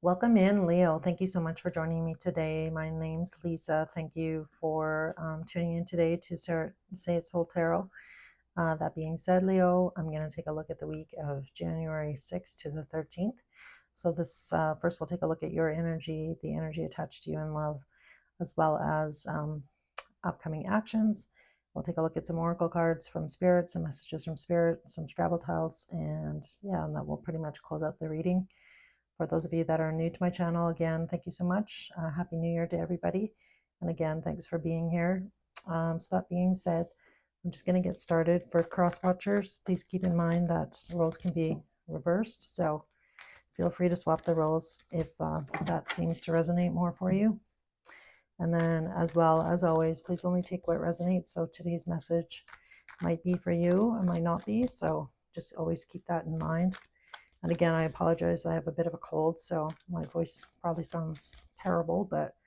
Welcome in, Leo. Thank you so much for joining me today. My name's Lisa. Thank you for tuning in today to Say It Soul Tarot. That being said, Leo, I'm going to take a look at the week of January 6th to the 13th. So this first, we'll take a look at your energy, the energy attached to you in love, as well as upcoming actions. We'll take a look at some oracle cards from Spirit, some messages from Spirit, some Scrabble tiles, and yeah, and that will pretty much close out the reading. For those of you that are new to my channel, again, thank you so much. Happy New Year to everybody. And again, thanks for being here. So that being said, I'm just going to get started. For cross watchers, please keep in mind that roles can be reversed. So feel free to swap the roles if that seems to resonate more for you. And then as well, as always, please only take what resonates. So today's message might be for you, it might not be. So just always keep that in mind. And again, I apologize. I have a bit of a cold, so my voice probably sounds terrible. But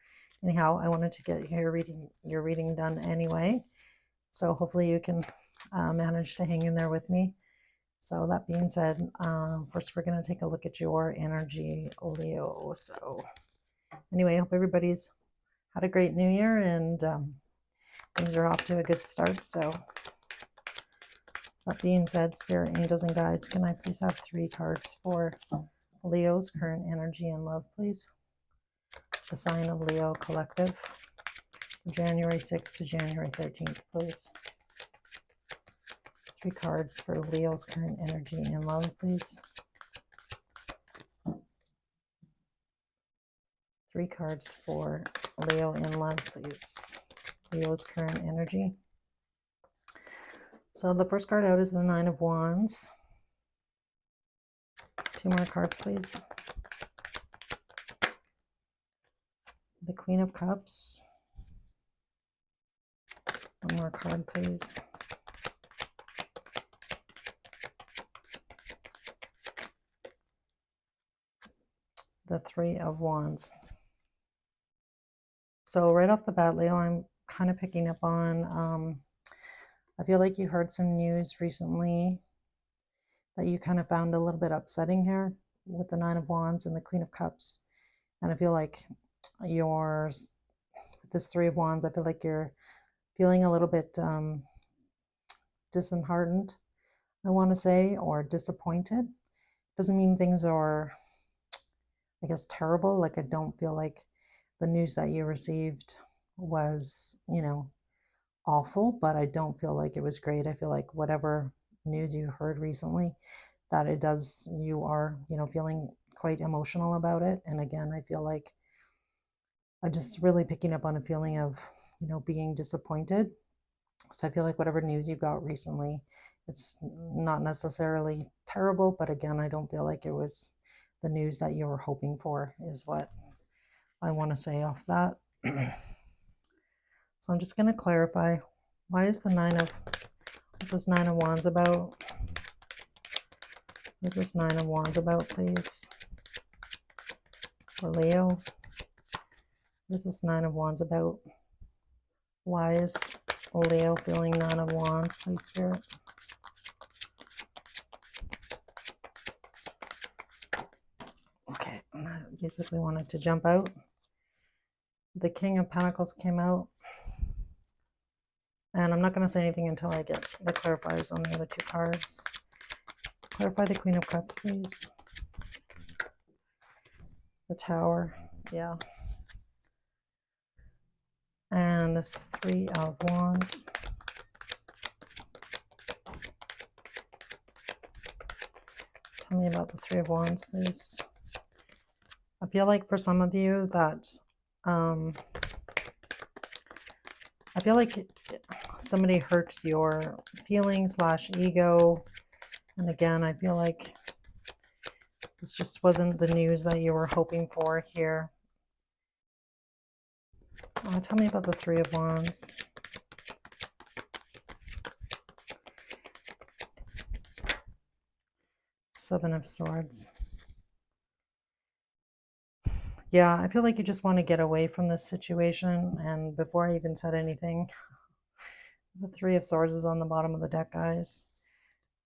anyhow, I wanted to get your reading done anyway. So hopefully you can manage to hang in there with me. So that being said, first we're going to take a look at your energy, Leo. So anyway, I hope everybody's had a great New Year and things are off to a good start. So that being said, Spirit, Angels, and Guides, can I please have 3 cards for Leo's current energy and love, please? The sign of Leo collective, January 6th to January 13th, please. 3 cards for Leo's current energy and love, please. 3 cards for Leo in love, please. Leo's current energy. So the first card out is the 9 of Wands. 2 more cards, please. The Queen of Cups. 1 more card, please. The 3 of Wands. So right off the bat, Leo, I'm kind of picking up on, I feel like you heard some news recently that you kind of found a little bit upsetting here with the 9 of Wands and the Queen of Cups. And I feel like yours, with this 3 of Wands, I feel like you're feeling a little bit disheartened, I want to say, or disappointed. Doesn't mean things are, I guess, terrible. Like, I don't feel like the news that you received was, awful, but I don't feel like it was great. I feel like whatever news you heard recently, that it does, you are, feeling quite emotional about it. And again, I feel like I just really picking up on a feeling of, being disappointed. So I feel like whatever news you got recently, it's not necessarily terrible, but again, I don't feel like it was the news that you were hoping for, is what I want to say off that. So I'm just going to clarify, why is the what's this 9 of Wands about? What is this 9 of Wands about, please? For Leo, what is this 9 of Wands about? Why is Leo feeling 9 of Wands, please, Spirit? Okay, I basically wanted to jump out. The King of Pentacles came out. And I'm not going to say anything until I get the clarifiers on the other 2 cards. Clarify the Queen of Cups, please. The Tower, yeah. And this 3 of Wands. Tell me about the 3 of Wands, please. I feel like for some of you that, I feel like somebody hurt your feelings / ego. And again, I feel like this just wasn't the news that you were hoping for here. Tell me about the 3 of Wands. Seven of Swords. Yeah, I feel like you just want to get away from this situation. And before I even said anything, the 3 of Swords is on the bottom of the deck, guys.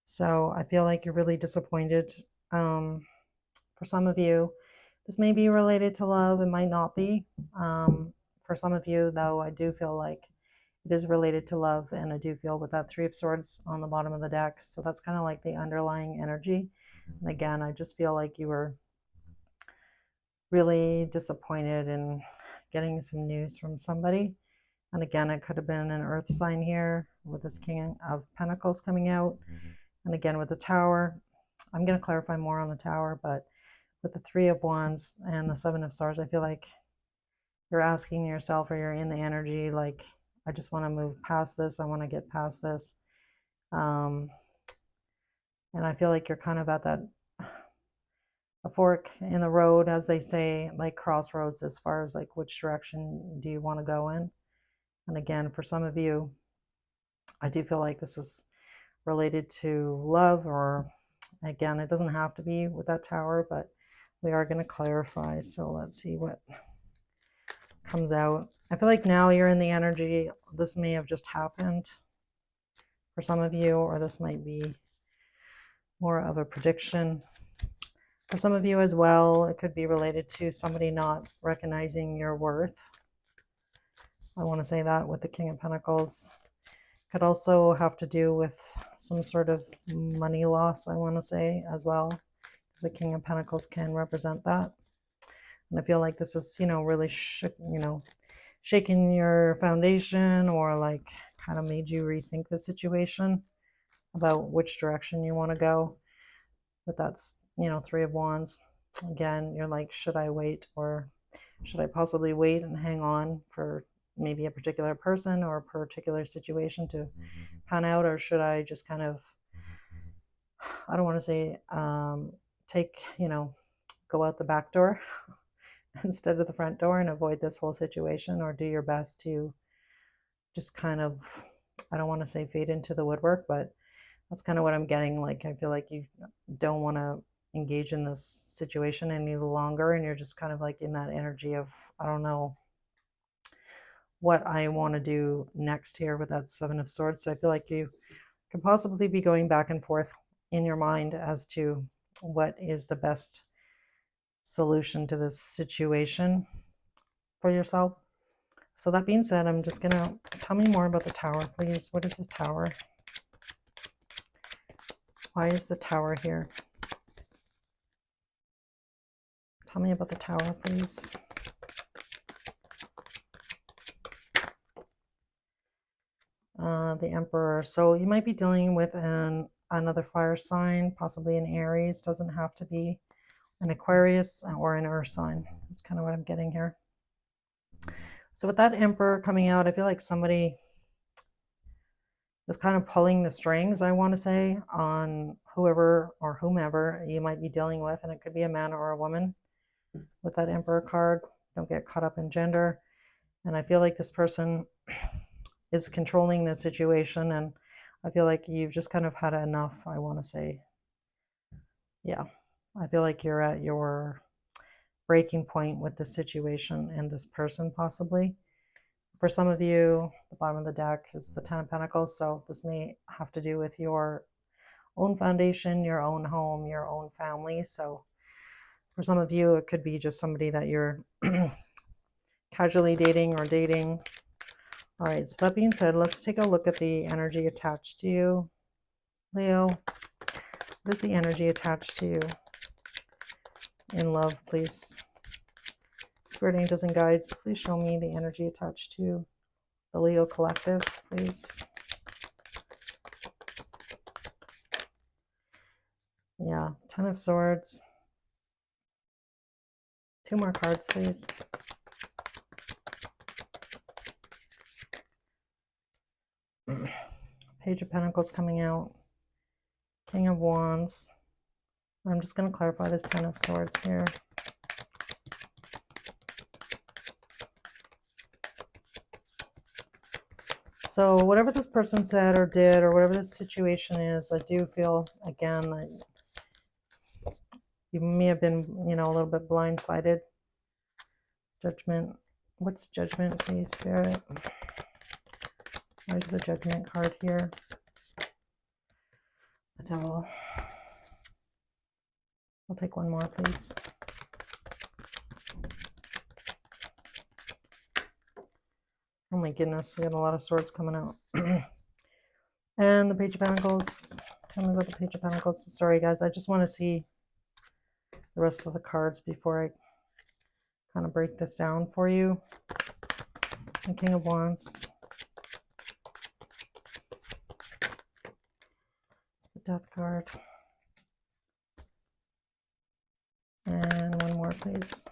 So I feel like you're really disappointed. For some of you, This may be related to love, it might not be. For some of you, though, I do feel like it is related to love, and I do feel with that Three of Swords on the bottom of the deck. So that's kind of like the underlying energy. And again, I just feel like you were really disappointed in getting some news from somebody. And again, it could have been an earth sign here with this King of Pentacles coming out. And again, with the Tower, I'm going to clarify more on the Tower, but with the Three of Wands and the Seven of Swords, I feel like you're asking yourself, or you're in the energy, like, I just want to move past this. I want to get past this. And I feel like you're kind of at that a fork in the road, as they say, like crossroads, as far as like which direction do you want to go in. And again, for some of you, I do feel like this is related to love, or again, it doesn't have to be with that Tower, but we are going to clarify. So let's see what comes out. I feel like now you're in the energy. This may have just happened for some of you, or this might be more of a prediction. For some of you as well, it could be related to somebody not recognizing your worth. I want to say that with the King of Pentacles. Could also have to do with some sort of money loss, I want to say, as well, because the King of Pentacles can represent that. And I feel like this is, really, shaking your foundation, or like kind of made you rethink the situation about which direction you want to go. But that's, Three of Wands. Again, you're like, should I wait, or should I possibly wait and hang on for maybe a particular person or a particular situation to pan out, or should I just kind of, I don't want to say take, go out the back door instead of the front door and avoid this whole situation, or do your best to just kind of, I don't want to say fade into the woodwork, but that's kind of what I'm getting. Like, I feel like you don't want to engage in this situation any longer, and you're just kind of like in that energy of, I don't know what I want to do next here with that Seven of Swords. So I feel like you could possibly be going back and forth in your mind as to what is the best solution to this situation for yourself. So that being said, I'm just gonna, tell me more about the Tower, please. What is the Tower? Why is the Tower here? Tell me about the Tower, please. The Emperor. So you might be dealing with another fire sign, possibly an Aries. Doesn't have to be an Aquarius or an earth sign. That's kind of what I'm getting here. So with that Emperor coming out, I feel like somebody is kind of pulling the strings, I want to say, on whoever or whomever you might be dealing with. And it could be a man or a woman with that Emperor card. Don't get caught up in gender. And I feel like this person is controlling the situation, and I feel like you've just kind of had enough, I want to say. Yeah, I feel like you're at your breaking point with this situation and this person, possibly. For some of you, the bottom of the deck is the Ten of Pentacles, so this may have to do with your own foundation, your own home, your own family. So for some of you, it could be just somebody that you're casually dating or dating. All right, so that being said, let's take a look at the energy attached to you, Leo. What is the energy attached to you in love, please? Spirit angels and guides, please show me the energy attached to the Leo collective, please. Yeah, Ten of Swords. 2 more cards, please. Page of Pentacles coming out. King of Wands. I'm just going to clarify this Ten of Swords here. So whatever this person said or did, or whatever this situation is, I do feel, again, that you may have been, a little bit blindsided. Judgment. What's Judgment, please, Spirit? Where's the Judgment card here? The Devil. We'll take one more, please. my goodness, we got a lot of swords coming out. And the Page of Pentacles. Tell me about the Page of Pentacles. Sorry, guys. I just want to see the rest of the cards before I kind of break this down for you. The King of Wands. The Death card. And one more, please.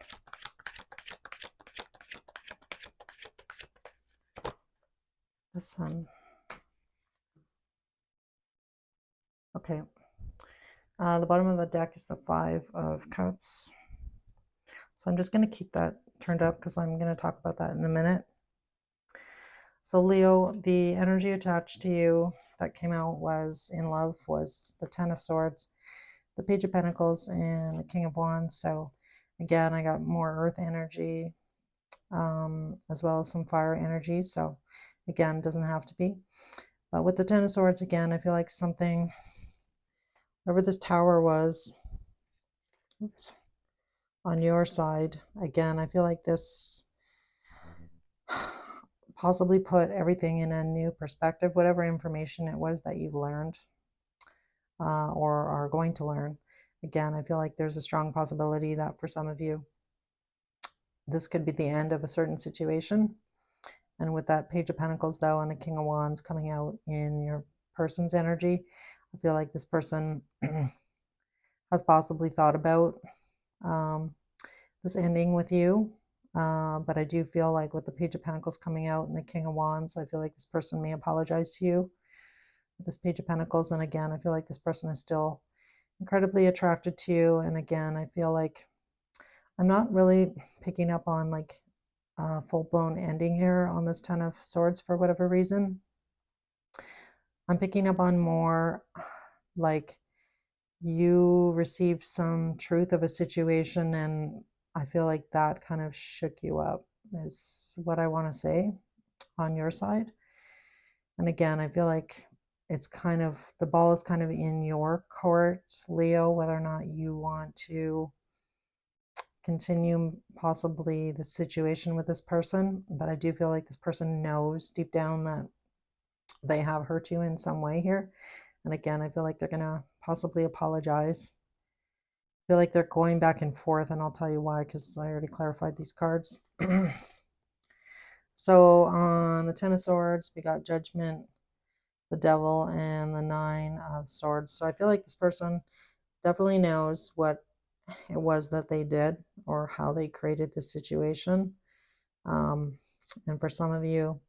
The Sun. Okay. The bottom of the deck is the Five of Cups. So I'm just going to keep that turned up because I'm going to talk about that in a minute. So Leo, the energy attached to you that came out was in love was the Ten of Swords, the Page of Pentacles, and the King of Wands. So again, I got more earth energy as well as some fire energy. So again, it doesn't have to be. But with the Ten of Swords, again, I feel like something, whatever this tower was, oops, on your side, again, I feel like this possibly put everything in a new perspective, whatever information it was that you've learned or are going to learn. Again, I feel like there's a strong possibility that for some of you, this could be the end of a certain situation. And with that Page of Pentacles, though, and the King of Wands coming out in your person's energy, I feel like this person has possibly thought about this ending with you. But I do feel like with the Page of Pentacles coming out and the King of Wands, I feel like this person may apologize to you with this Page of Pentacles. And again, I feel like this person is still incredibly attracted to you. And again, I feel like I'm not really picking up on like a full-blown ending here on this Ten of Swords for whatever reason. I'm picking up on more like you received some truth of a situation, and I feel like that kind of shook you up is what I want to say on your side. And again, I feel like it's kind of, the ball is kind of in your court, Leo, whether or not you want to continue possibly the situation with this person. But I do feel like this person knows deep down that they have hurt you in some way here. And again, I feel like they're going to possibly apologize. I feel like they're going back and forth, and I'll tell you why, because I already clarified these cards. So on the Ten of Swords, we got Judgment, the Devil, and the Nine of Swords. So I feel like this person definitely knows what it was that they did or how they created this situation. And for some of you,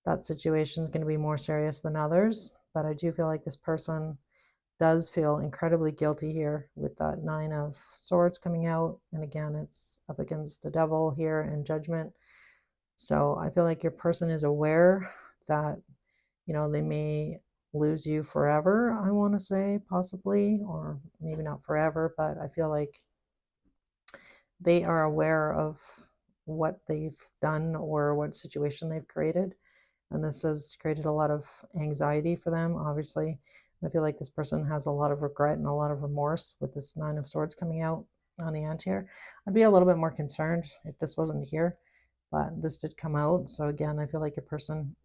that situation is going to be more serious than others. But I do feel like this person does feel incredibly guilty here with that Nine of Swords coming out. And again, it's up against the Devil here and Judgment. So I feel like your person is aware that, you know, they may lose you forever, I want to say, possibly, or maybe not forever, but I feel like they are aware of what they've done or what situation they've created. And this has created a lot of anxiety for them, obviously. I feel like this person has a lot of regret and a lot of remorse with this Nine of Swords coming out on the end here. I'd be a little bit more concerned if this wasn't here, but this did come out. So again, I feel like your person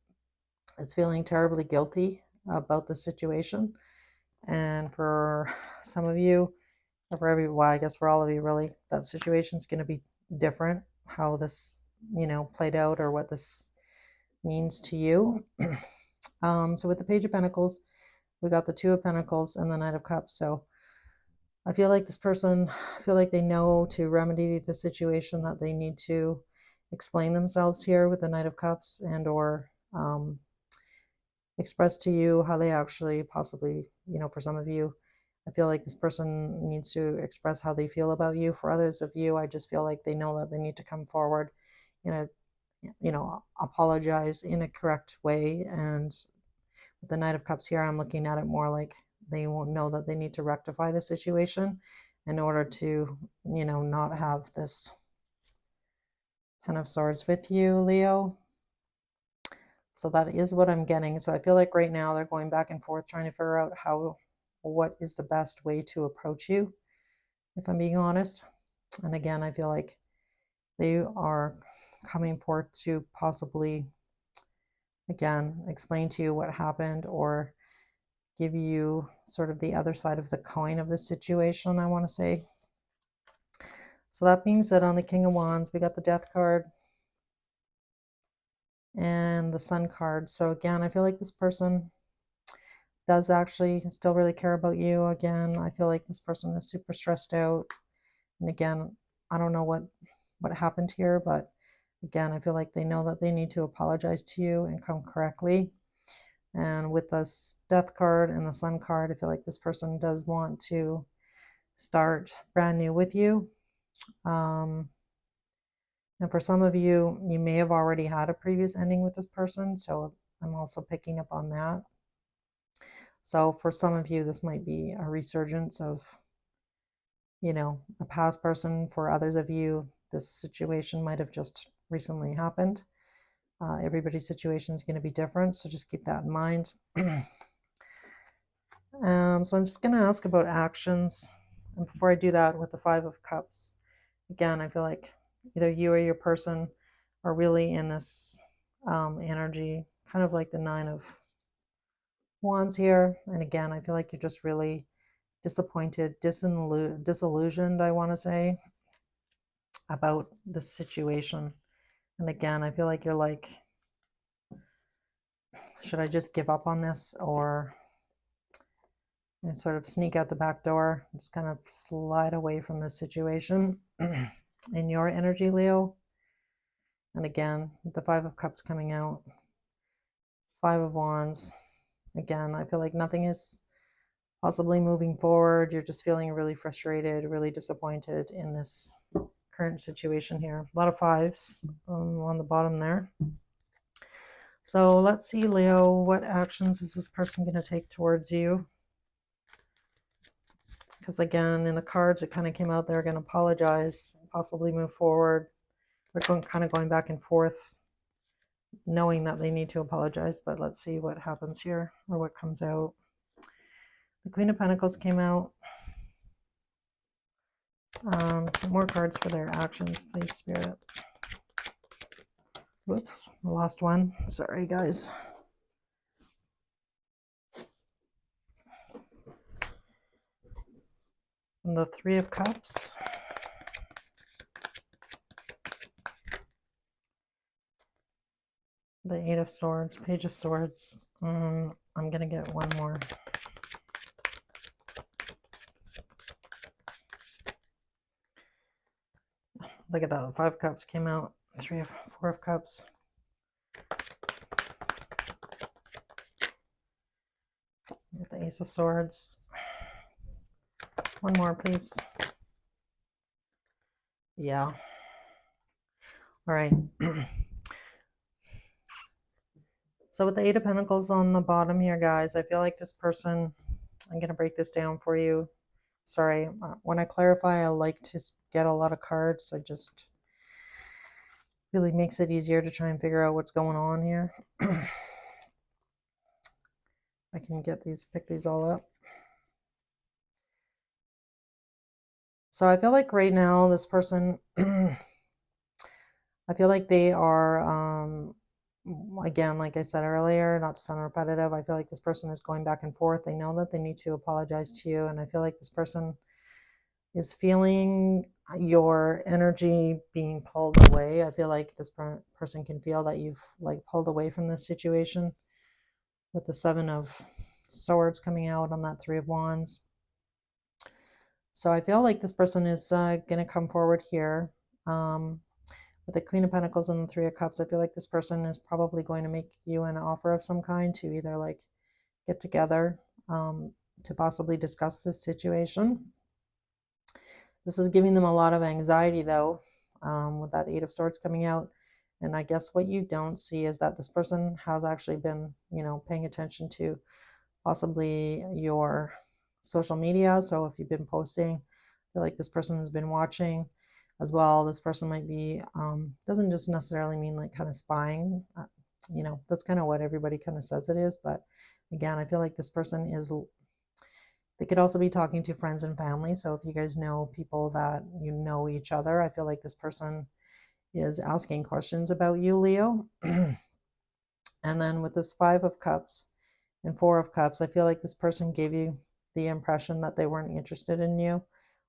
is feeling terribly guilty about the situation. And for some of you, or for well, I guess for all of you really, that situation is going to be different, how this, you know, played out or what this means to you. So with the Page of Pentacles, we got the Two of Pentacles and the Knight of Cups. So I feel like this person, I feel like they know to remedy the situation that they need to explain themselves here with the Knight of Cups, and or express to you how they actually possibly, you know, for some of you, I feel like this person needs to express how they feel about you. For others of you, I just feel like they know that they need to come forward in a, you know, apologize in a correct way. And with the Knight of Cups here, I'm looking at it more like they won't know that they need to rectify the situation in order to, you know, not have this Ten of Swords with you, Leo. So that is what I'm getting. So I feel like right now they're going back and forth trying to figure out what is the best way to approach you, if I'm being honest. And again, I feel like they are coming forth to possibly again, explain to you what happened or give you sort of the other side of the coin of the situation, I want to say. So that being said, on the King of Wands, we got the Death card and the Sun card. So again, I feel like this person does actually still really care about you. Again, I feel like this person is super stressed out. And again, I don't know what happened here, but again, I feel like they know that they need to apologize to you and come correctly. And with this Death card and the Sun card, I feel like this person does want to start brand new with you. And for some of you, you may have already had a previous ending with this person, so I'm also picking up on that. So for some of you, this might be a resurgence of, a past person. For others of you, this situation might have just recently happened. Everybody's situation is going to be different, so just keep that in mind. So I'm just going to ask about actions. And before I do that, with the Five of Cups, again, I feel like either you or your person are really in this energy, kind of like the Nine of Wands here. And again, I feel like you're just really disappointed, disillusioned, I want to say, about the situation. And again, I feel like you're like, should I just give up on this or and sort of sneak out the back door, just kind of slide away from this situation in your energy, Leo? And again, with the Five of Cups coming out, Five of Wands, again, I feel like nothing is possibly moving forward. You're just feeling really frustrated, really disappointed in this current situation here. A lot of fives on the bottom there. So let's see, Leo, what actions is this person going to take towards you? Because again, in the cards, it kind of came out they're going to apologize, possibly move forward. They're kind of going back and forth, knowing that they need to apologize. But let's see what happens here or what comes out. The Queen of Pentacles came out. More cards for their actions, please, Spirit. Whoops, I lost one. Sorry, guys. And the Three of Cups. The Eight of Swords, Page of Swords. I'm going to get one more. Look at that. The Five of Cups came out. Four of Cups. Get the Ace of Swords. One more, please. Yeah. All right. So with the Eight of Pentacles on the bottom here, guys, I feel like this person, I'm going to break this down for you. Sorry. When I clarify, I like to get a lot of cards. I just really makes it easier to try and figure out what's going on here. I can pick these all up. So I feel like right now this person, I feel like they are, again, like I said earlier, not to sound repetitive, I feel like this person is going back and forth. They know that they need to apologize to you. And I feel like this person is feeling your energy being pulled away. I feel like this person can feel that you've like pulled away from this situation with the Seven of Swords coming out on that Three of Wands. So I feel like this person is going to come forward here. With the Queen of Pentacles and the Three of Cups, I feel like this person is probably going to make you an offer of some kind to either like get together to possibly discuss this situation. This is giving them a lot of anxiety though, with that Eight of Swords coming out. And I guess what you don't see is that this person has actually been, paying attention to possibly your social media. So if you've been posting, I feel like this person has been watching as well. This person might be, doesn't just necessarily mean like kind of spying. That's kind of what everybody kind of says it is. But again, I feel like this person is, they could also be talking to friends and family. So if you guys know people that you know each other, I feel like this person is asking questions about you, Leo. And then with this Five of Cups and Four of Cups, I feel like this person gave you the impression that they weren't interested in you,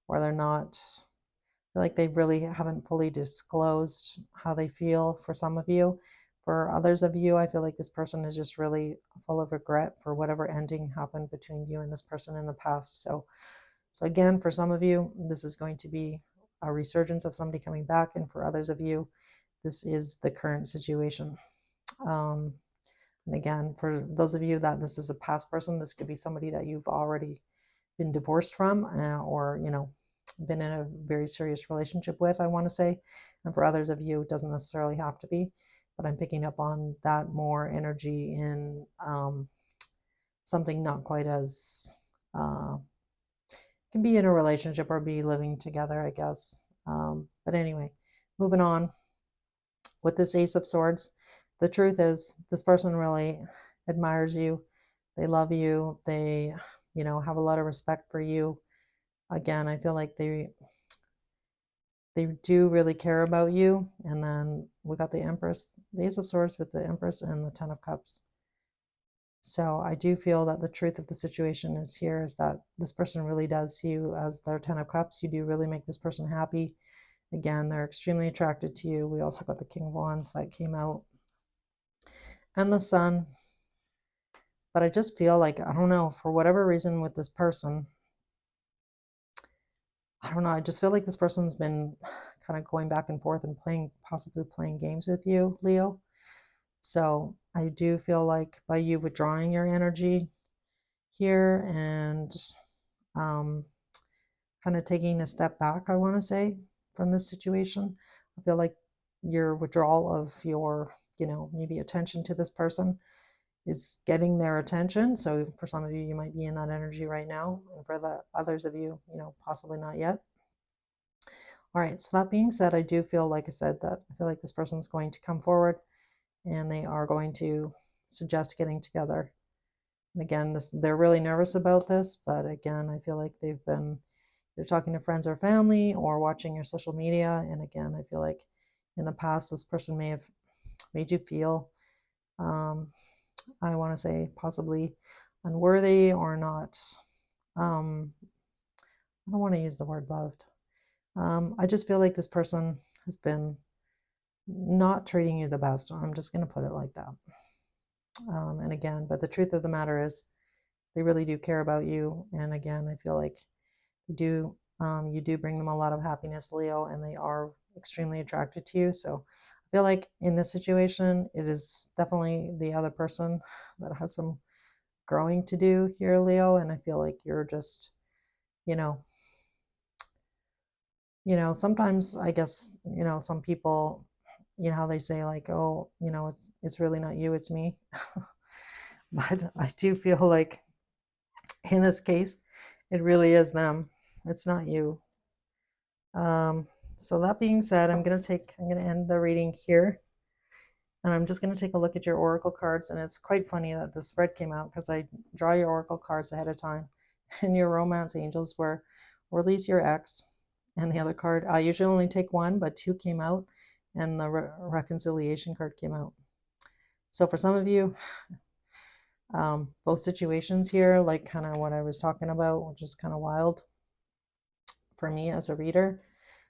or they're not, I feel like they really haven't fully disclosed how they feel for some of you. For others of you, I feel like this person is just really full of regret for whatever ending happened between you and this person in the past. So again, for some of you, this is going to be a resurgence of somebody coming back, and for others of you, this is the current situation. Um, and again, for those of you that this is a past person, this could be somebody that you've already been divorced from, or been in a very serious relationship with, I want to say. And for others of you, it doesn't necessarily have to be, but I'm picking up on that more energy in something not quite as can be in a relationship or be living together, I guess. But anyway, moving on with this Ace of Swords, the truth is this person really admires you. They love you. They, have a lot of respect for you. Again, I feel like they do really care about you. And then we got the Empress, the Ace of Swords with the Empress and the Ten of Cups. So I do feel that the truth of the situation is here is that this person really does see you as their Ten of Cups. You do really make this person happy. Again, they're extremely attracted to you. We also got the King of Wands that came out and the Sun. But I just feel like, I don't know, for whatever reason with this person, I don't know, I just feel like this person's been kind of going back and forth and possibly playing games with you, Leo. So I do feel like by you withdrawing your energy here and um, kind of taking a step back, I want to say, from this situation, I feel like your withdrawal of your, maybe attention to this person is getting their attention. So for some of you, you might be in that energy right now. And for the others of you, possibly not yet. All right, so that being said, I do feel, like I said, that I feel like this person's going to come forward and they are going to suggest getting together. And again, they're really nervous about this, but again, I feel like they're talking to friends or family or watching your social media. And again, I feel like in the past, this person may have made you feel, I want to say, possibly unworthy or not. I don't want to use the word loved. I just feel like this person has been not treating you the best. I'm just going to put it like that. And again, but the truth of the matter is, they really do care about you. And again, I feel like you do bring them a lot of happiness, Leo, and they are extremely attracted to you. So I feel like in this situation, it is definitely the other person that has some growing to do here, Leo. And I feel like you're just, you know, sometimes I guess, some people, how they say like, oh, it's really not you, it's me. But I do feel like in this case, it really is them. It's not you. So that being said, I'm going to end the reading here. And I'm just going to take a look at your oracle cards. And it's quite funny that the spread came out because I draw your oracle cards ahead of time. And your romance angels were release your ex. And the other card, I usually only take one, but two came out. And the reconciliation card came out. So for some of you, both situations here, like kind of what I was talking about, which is kind of wild for me as a reader.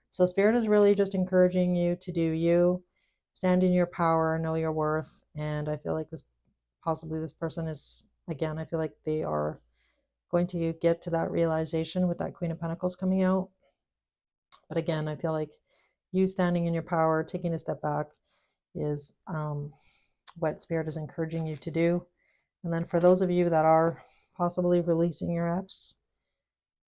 So Spirit is really just encouraging you to do you, stand in your power, know your worth. And I feel like possibly this person is, again, I feel like they are going to get to that realization with that Queen of Pentacles coming out. But again, I feel like you standing in your power, taking a step back is what Spirit is encouraging you to do. And then for those of you that are possibly releasing your ex,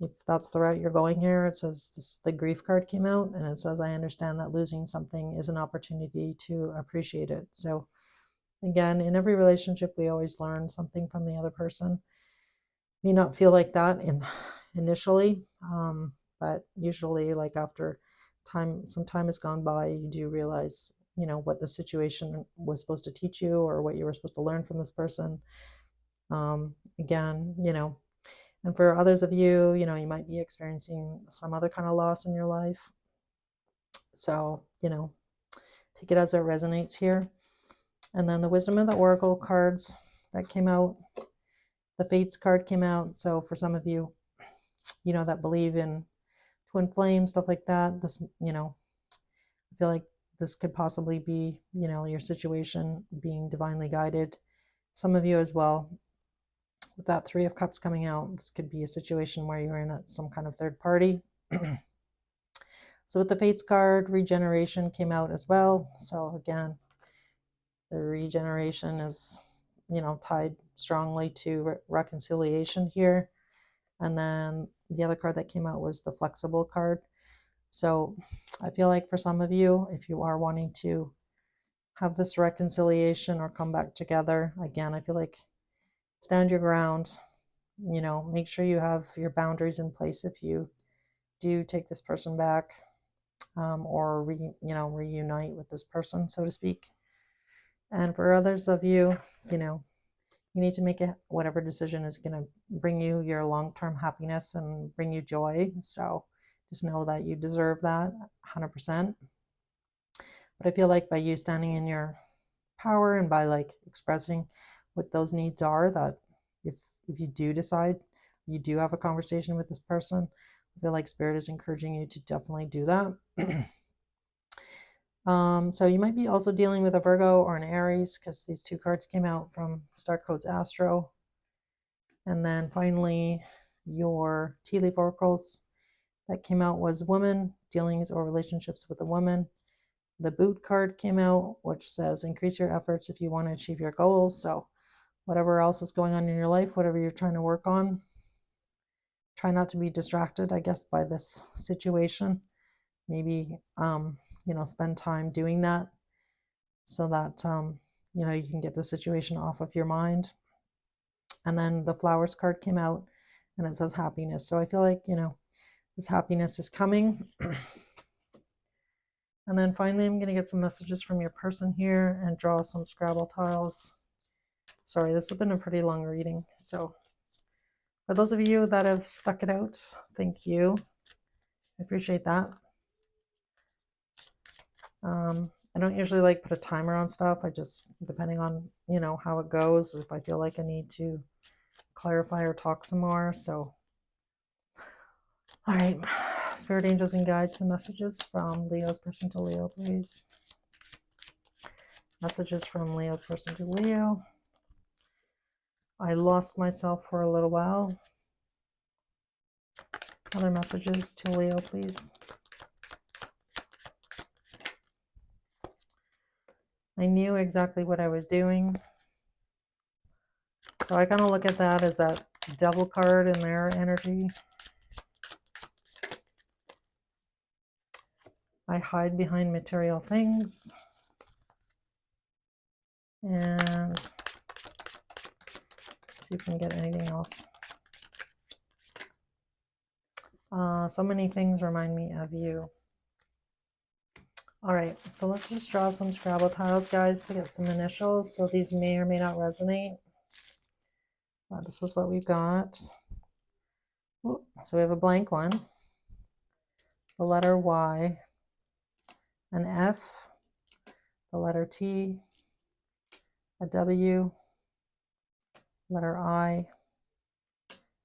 if that's the route you're going here, it says the grief card came out and it says, I understand that losing something is an opportunity to appreciate it. So again, in every relationship, we always learn something from the other person. May not feel like that initially, but usually like after some time has gone by, you do realize, what the situation was supposed to teach you or what you were supposed to learn from this person. Again, and for others of you, you might be experiencing some other kind of loss in your life. So, take it as it resonates here. And then the Wisdom of the Oracle cards that came out. The Fates card came out. So for some of you, that believe in twin flame, stuff like that, this, I feel like this could possibly be, your situation being divinely guided. Some of you as well, with that Three of Cups coming out, this could be a situation where you're in some kind of third party. So with the Fates card, regeneration came out as well. So again, the regeneration is, tied strongly to reconciliation here. And then the other card that came out was the Flexible card. So I feel like for some of you, if you are wanting to have this reconciliation or come back together, again, I feel like stand your ground, make sure you have your boundaries in place if you do take this person back, or reunite with this person, so to speak. And for others of you, you need to make it whatever decision is going to bring you your long-term happiness and bring you joy. So just know that you deserve that 100%. But I feel like by you standing in your power and by like expressing what those needs are, that if you do decide you do have a conversation with this person, I feel like Spirit is encouraging you to definitely do that. So you might be also dealing with a Virgo or an Aries, because these two cards came out from Star Codes Astro. And then finally, your tea leaf oracles that came out was woman, dealings or relationships with a woman. The boot card came out, which says increase your efforts if you want to achieve your goals. So whatever else is going on in your life, whatever you're trying to work on, try not to be distracted, I guess, by this situation. Maybe, spend time doing that so that, you can get the situation off of your mind. And then the flowers card came out and it says happiness. So I feel like, this happiness is coming. And then finally, I'm going to get some messages from your person here and draw some Scrabble tiles. Sorry, this has been a pretty long reading. So for those of you that have stuck it out, thank you. I appreciate that. I don't usually like put a timer on stuff. I just, depending on, how it goes, if I feel like I need to clarify or talk some more. So, all right, Spirit, angels, and guides and messages from Leo's person to Leo, please. Messages from Leo's person to Leo. I lost myself for a little while. Other messages to Leo, please. I knew exactly what I was doing. So I kind of look at that as that Devil card in their energy. I hide behind material things. And see if we can get anything else. So many things remind me of you. All right, so let's just draw some Scrabble tiles, guys, to get some initials. So these may or may not resonate. This is what we've got. Ooh, so we have a blank one, the letter Y, an F, the letter T, a W, letter I,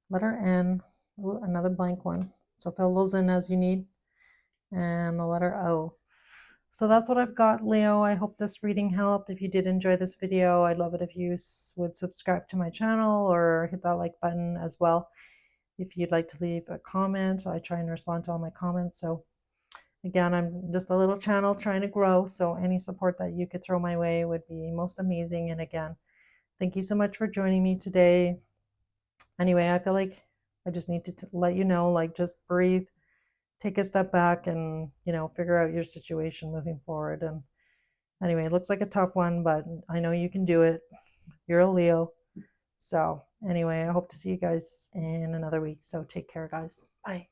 letter N, ooh, another blank one. So fill those in as you need, and the letter O. So that's what I've got, Leo. I hope this reading helped. If you did enjoy this video, I'd love it if you would subscribe to my channel or hit that like button as well. If you'd like to leave a comment, I try and respond to all my comments. So again, I'm just a little channel trying to grow. So any support that you could throw my way would be most amazing. And again, thank you so much for joining me today. Anyway, I feel like I just need to let you know, like, just breathe. Take a step back and, figure out your situation moving forward. And anyway, it looks like a tough one, but I know you can do it. You're a Leo. So anyway, I hope to see you guys in another week. So take care, guys. Bye.